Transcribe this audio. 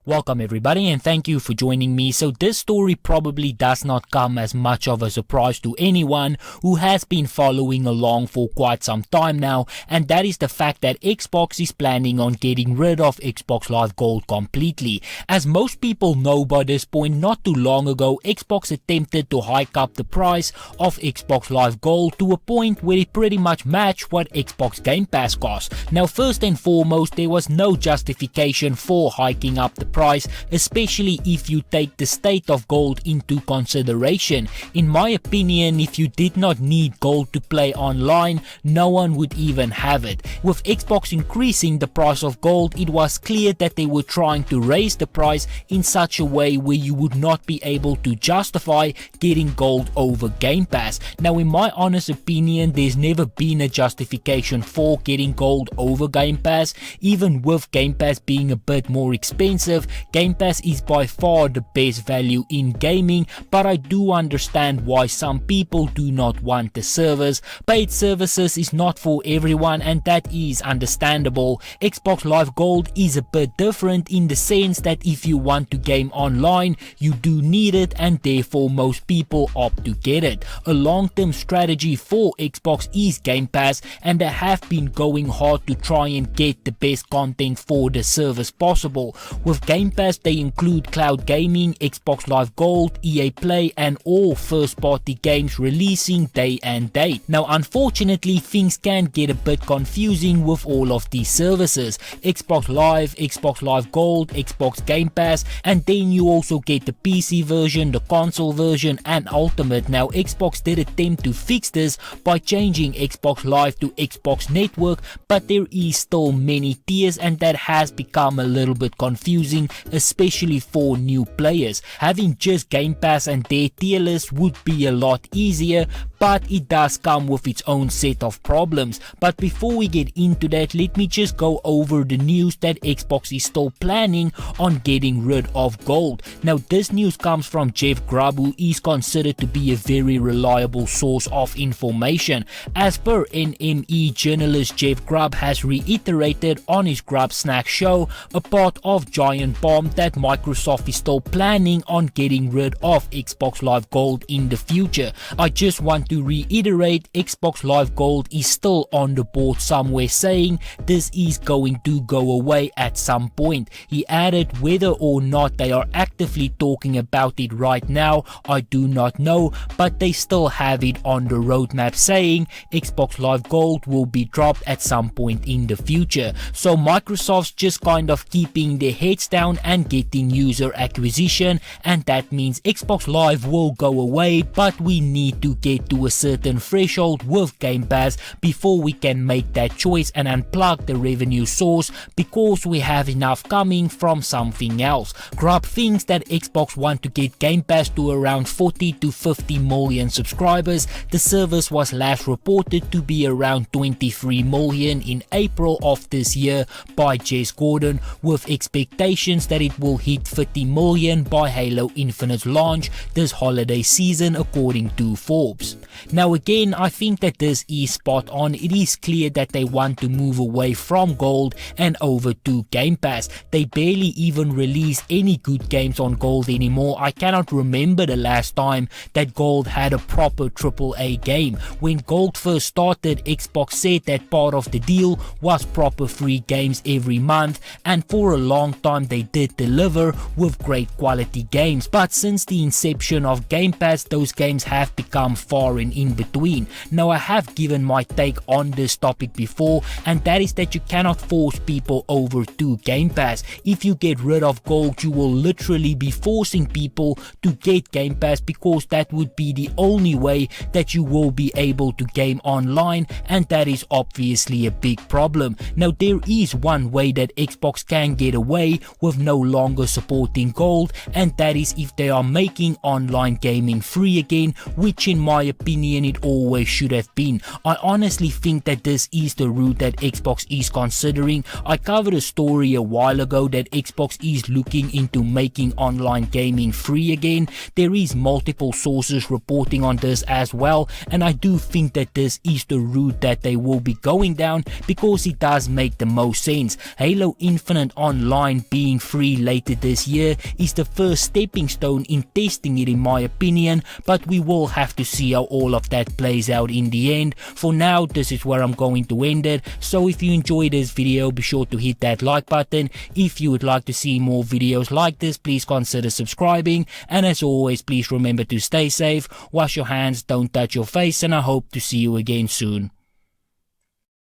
Welcome everybody and thank you for joining me. So this story probably does not come as much of a surprise to anyone who has been following along for quite some time now, and that is the fact that Xbox is planning on getting rid of Xbox Live Gold completely. As most people know by this point, not too long ago Xbox attempted to hike up the price of Xbox Live Gold to a point where it pretty much matched what Xbox Game Pass cost. Now first and foremost, there was no justification for hiking up the price, especially if you take the state of gold into consideration. In my opinion, if you did not need gold to play online, no one would even have it. With Xbox increasing the price of gold, it was clear that they were trying to raise the price in such a way where you would not be able to justify getting gold over Game Pass. Now in my honest opinion, there's never been a justification for getting gold over Game Pass. Even with Game Pass being a bit more expensive, Game Pass is by far the best value in gaming, but I do understand why some people do not want the service. Paid services is not for everyone, and that is understandable. Xbox Live Gold is a bit different in the sense that if you want to game online, you do need it, and therefore most people opt to get it. A long-term strategy for Xbox is Game Pass, and they have been going hard to try and get the best content for the service possible. With Game Pass, they include cloud gaming, Xbox Live Gold, EA Play, and all first-party games releasing day and date. Now unfortunately, things can get a bit confusing with all of these services: Xbox Live, Xbox Live Gold, Xbox Game Pass, and then you also get the PC version, the console version, and Ultimate. Now Xbox did attempt to fix this by changing Xbox Live to Xbox Network, but there is still many tiers, and that has become a little bit confusing, especially for new players. Having just Game Pass and their tier list would be a lot easier, but it does come with its own set of problems. But before we get into that, let me just go over the news that Xbox is still planning on getting rid of gold. Now this news comes from Jeff Grubb, who is considered to be a very reliable source of information. As per NME journalist Jeff Grubb has reiterated on his Grubb Snack show, a part of Giant Bomb, that Microsoft is still planning on getting rid of Xbox Live Gold in the future. I just want to reiterate, Xbox Live Gold is still on the board somewhere, saying this is going to go away at some point. He added, whether or not they are actively talking about it right now, I do not know, but they still have it on the roadmap, saying Xbox Live Gold will be dropped at some point in the future. So Microsoft's just kind of keeping their heads down and getting user acquisition, and that means Xbox Live will go away, but we need to get to a certain threshold with Game Pass before we can make that choice and unplug the revenue source, because we have enough coming from something else. Grubb thinks that Xbox want to get Game Pass to around 40 to 50 million subscribers. The service was last reported to be around 23 million in April of this year by Jez Gordon, with expectations that it will hit 50 million by Halo Infinite's launch this holiday season, according to Forbes. Now again, I think that this is spot on. It is clear that they want to move away from gold and over to Game Pass. They barely even release any good games on gold anymore. I cannot remember the last time that gold had a proper AAA game. When gold first started, Xbox said that part of the deal was proper free games every month, and for a long time they did deliver with great quality games. But since the inception of Game Pass, those games have become far and in between. Now I have given my take on this topic before, and that is that you cannot force people over to Game Pass. If you get rid of gold, you will literally be forcing people to get Game Pass, because that would be the only way that you will be able to game online, and that is obviously a big problem. Now there is one way that Xbox can get away with no longer supporting gold, and that is if they are making online gaming free again, which in my opinion opinion it always should have been. I honestly think that this is the route that Xbox is considering. I covered a story a while ago that Xbox is looking into making online gaming free again. There is multiple sources reporting on this as well, and I do think that this is the route that they will be going down because it does make the most sense. Halo Infinite Online being free later this year is the first stepping stone in testing it in my opinion, but we will have to see how all of that plays out in the end. For now, this is where I'm going to end it, so if you enjoyed this video, be sure to hit that like button. If you would like to see more videos like this, please consider subscribing, and as always, please remember to stay safe, wash your hands, don't touch your face, and I hope to see you again soon.